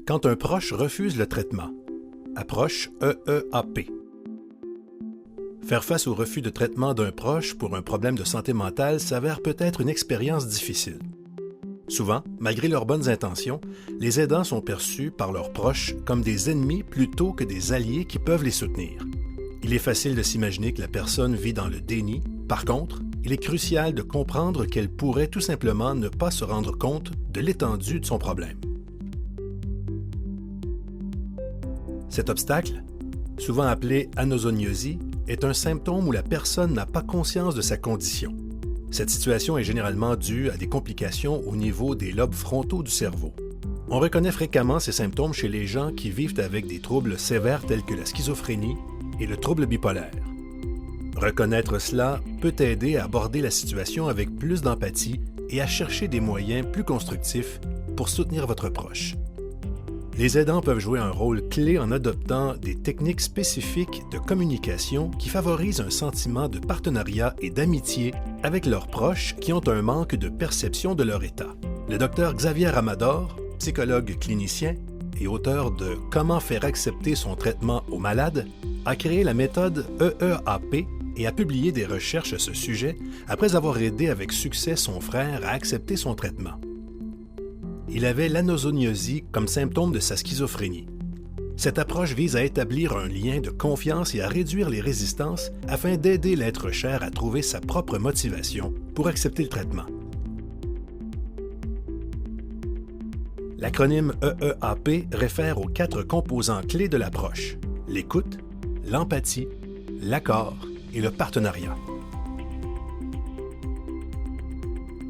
Quand un proche refuse le traitement. Approche EEAP. Faire face au refus de traitement d'un proche pour un problème de santé mentale s'avère peut-être une expérience difficile. Souvent, malgré leurs bonnes intentions, les aidants sont perçus par leurs proches comme des ennemis plutôt que des alliés qui peuvent les soutenir. Il est facile de s'imaginer que la personne vit dans le déni. Par contre, il est crucial de comprendre qu'elle pourrait tout simplement ne pas se rendre compte de l'étendue de son problème. Cet obstacle, souvent appelé anosognosie, est un symptôme où la personne n'a pas conscience de sa condition. Cette situation est généralement due à des complications au niveau des lobes frontaux du cerveau. On reconnaît fréquemment ces symptômes chez les gens qui vivent avec des troubles sévères tels que la schizophrénie et le trouble bipolaire. Reconnaître cela peut aider à aborder la situation avec plus d'empathie et à chercher des moyens plus constructifs pour soutenir votre proche. Les aidants peuvent jouer un rôle clé en adoptant des techniques spécifiques de communication qui favorisent un sentiment de partenariat et d'amitié avec leurs proches qui ont un manque de perception de leur état. Le Dr Xavier Amador, psychologue clinicien et auteur de Comment faire accepter son traitement aux malades, a créé la méthode EEAP et a publié des recherches à ce sujet après avoir aidé avec succès son frère à accepter son traitement. Il avait l'anosognosie comme symptôme de sa schizophrénie. Cette approche vise à établir un lien de confiance et à réduire les résistances afin d'aider l'être cher à trouver sa propre motivation pour accepter le traitement. L'acronyme EEAP réfère aux 4 composants clés de l'approche: l'écoute, l'empathie, l'accord et le partenariat.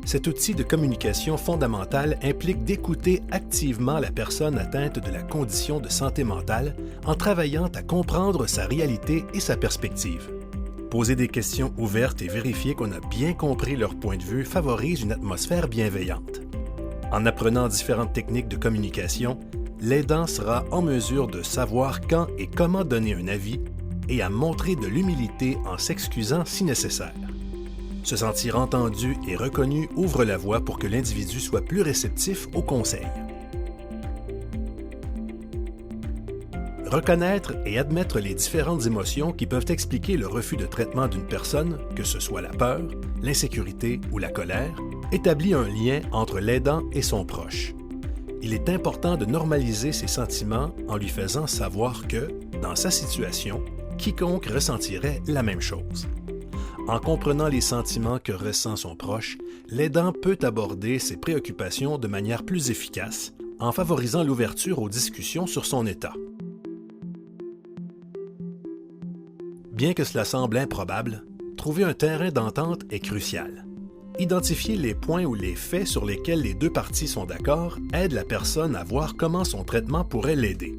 Cet outil de communication fondamentale implique d'écouter activement la personne atteinte de la condition de santé mentale en travaillant à comprendre sa réalité et sa perspective. Poser des questions ouvertes et vérifier qu'on a bien compris leur point de vue favorise une atmosphère bienveillante. En apprenant différentes techniques de communication, l'aidant sera en mesure de savoir quand et comment donner un avis et à montrer de l'humilité en s'excusant si nécessaire. Se sentir entendu et reconnu ouvre la voie pour que l'individu soit plus réceptif aux conseils. Reconnaître et admettre les différentes émotions qui peuvent expliquer le refus de traitement d'une personne, que ce soit la peur, l'insécurité ou la colère, établit un lien entre l'aidant et son proche. Il est important de normaliser ces sentiments en lui faisant savoir que, dans sa situation, quiconque ressentirait la même chose. En comprenant les sentiments que ressent son proche, l'aidant peut aborder ses préoccupations de manière plus efficace, en favorisant l'ouverture aux discussions sur son état. Bien que cela semble improbable, trouver un terrain d'entente est crucial. Identifier les points ou les faits sur lesquels les deux parties sont d'accord aide la personne à voir comment son traitement pourrait l'aider.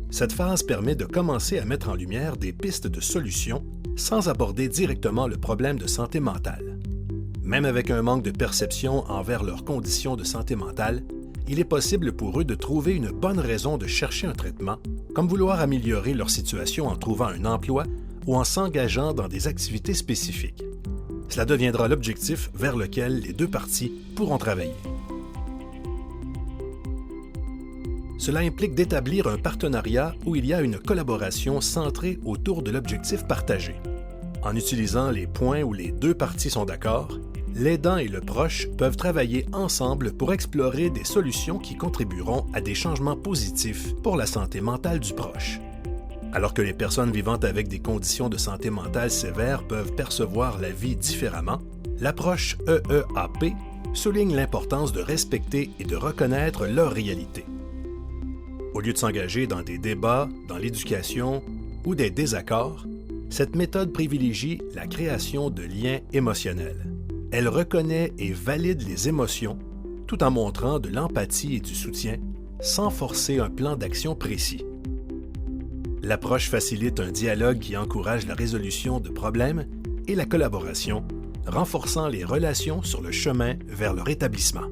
Cette phase permet de commencer à mettre en lumière des pistes de solutions sans aborder directement le problème de santé mentale. Même avec un manque de perception envers leurs conditions de santé mentale, il est possible pour eux de trouver une bonne raison de chercher un traitement, comme vouloir améliorer leur situation en trouvant un emploi ou en s'engageant dans des activités spécifiques. Cela deviendra l'objectif vers lequel les deux parties pourront travailler. Cela implique d'établir un partenariat où il y a une collaboration centrée autour de l'objectif partagé. En utilisant les points où les deux parties sont d'accord, l'aidant et le proche peuvent travailler ensemble pour explorer des solutions qui contribueront à des changements positifs pour la santé mentale du proche. Alors que les personnes vivant avec des conditions de santé mentale sévères peuvent percevoir la vie différemment, l'approche EEAP souligne l'importance de respecter et de reconnaître leur réalité. Au lieu de s'engager dans des débats, dans l'éducation ou des désaccords, cette méthode privilégie la création de liens émotionnels. Elle reconnaît et valide les émotions tout en montrant de l'empathie et du soutien sans forcer un plan d'action précis. L'approche facilite un dialogue qui encourage la résolution de problèmes et la collaboration, renforçant les relations sur le chemin vers leur établissement.